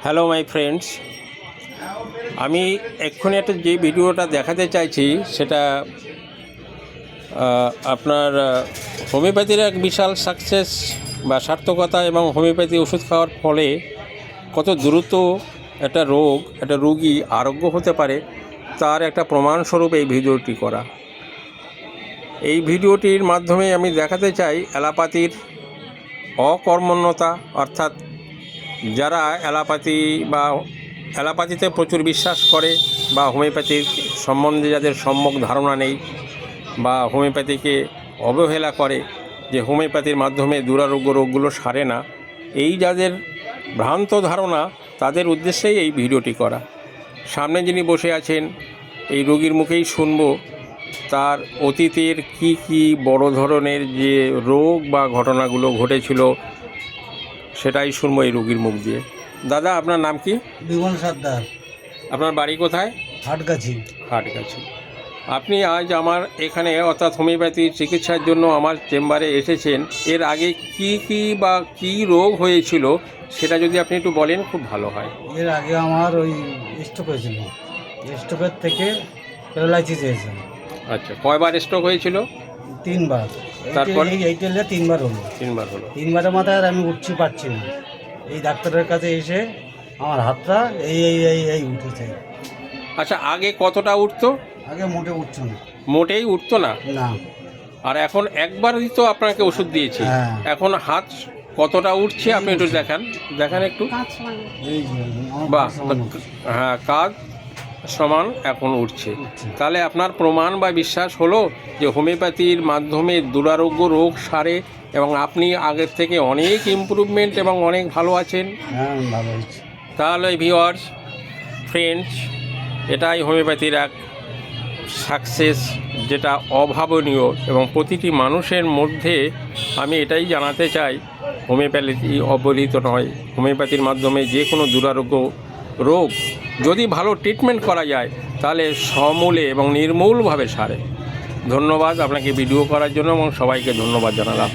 Hello my friends, আমি এক্ষুনি একটা যে ভিডিওটা দেখাতে চাইছি সেটা আপনার হোমিওপ্যাথির এক বিশাল সাকসেস বা সার্থকতা এবং হোমিওপ্যাথি ওষুধ খাওয়ার ফলে কত দ্রুত একটা রোগী আরোগ্য হতে পারে তার একটা প্রমাণস্বরূপ এই ভিডিওটি করা। এই ভিডিওটির মাধ্যমে আমি দেখাতে চাই অ্যালোপ্যাথির অকর্মণ্যতা, অর্থাৎ যারা অ্যালোপ্যাথিতে প্রচুর বিশ্বাস করে বা হোমিওপ্যাথির সম্বন্ধে যাদের সম্যক ধারণা নেই বা হোমিওপ্যাথিকে অবহেলা করে যে হোমিওপ্যাথির মাধ্যমে দুরারোগ্য রোগগুলো সারে না, এই যাদের ভ্রান্ত ধারণা তাদের উদ্দেশ্যেই এই ভিডিওটি করা। সামনে যিনি বসে আছেন এই রোগীর মুখেই শুনব তার অতীতের কি বড় ধরনের যে রোগ বা ঘটনাগুলো ঘটেছিল সেটাই শুনবো এই রোগীর মুখ দিয়ে। দাদা, আপনার নাম কি? বিমল সর্দার। আপনার বাড়ি কোথায়? হাটগাছি। আপনি আজ আমার এখানে অর্থাৎ হোমিওপ্যাথির চিকিৎসার জন্য আমার চেম্বারে এসেছেন। এর আগে কি রোগ হয়েছিল সেটা যদি আপনি একটু বলেন খুব ভালো হয়। এর আগে আমার ওই স্ট্রোক হয়েছিল, স্ট্রোকের থেকে প্যারালাইসিস হয়েছে। আচ্ছা, কয়বার স্ট্রোক হয়েছিল? 3 বার। তারপর এই তেলে 3 বার হলো। 3 বারের মাথায় আর আমি উঠতে পারছি না। এই ডাক্তারের কাছে এসে আমার হাতটা এই উঠেছে। আচ্ছা, আগে কতটা উঠতো? আগে মোটেই উঠতো না। না। আর এখন একবারই তো আপনাকে ওষুধ দিয়েছি। এখন হাত কতটা উঠছে আপনি একটু দেখান একটু। বাহ, হ্যাঁ, কাজ সমান এখন উঠছে। তাহলে আপনার প্রমাণ বা বিশ্বাস হলো যে হোমিওপ্যাথির মাধ্যমে দুরারোগ্য রোগ সারে এবং আপনি আগের থেকে অনেক ইমপ্রুভমেন্ট এবং অনেক ভালো আছেন। তাহলে ভিউয়ার্স, ফ্রেন্ডস, এটাই হোমিওপ্যাথির এক সাকসেস, যেটা অভাবনীয়। এবং প্রতিটি মানুষের মধ্যে আমি এটাই জানাতে চাই, হোমিওপ্যাথি অবহেলিত নয়। হোমিওপ্যাথির মাধ্যমে যে কোনো দুরারোগ্য রোগ যদি ভালো ট্রিটমেন্ট করা যায় তাহলে সমূলে এবং নির্মূলভাবে সারে। ধন্যবাদ আপনাকে ভিডিও করার জন্য এবং সবাইকে ধন্যবাদ জানালাম।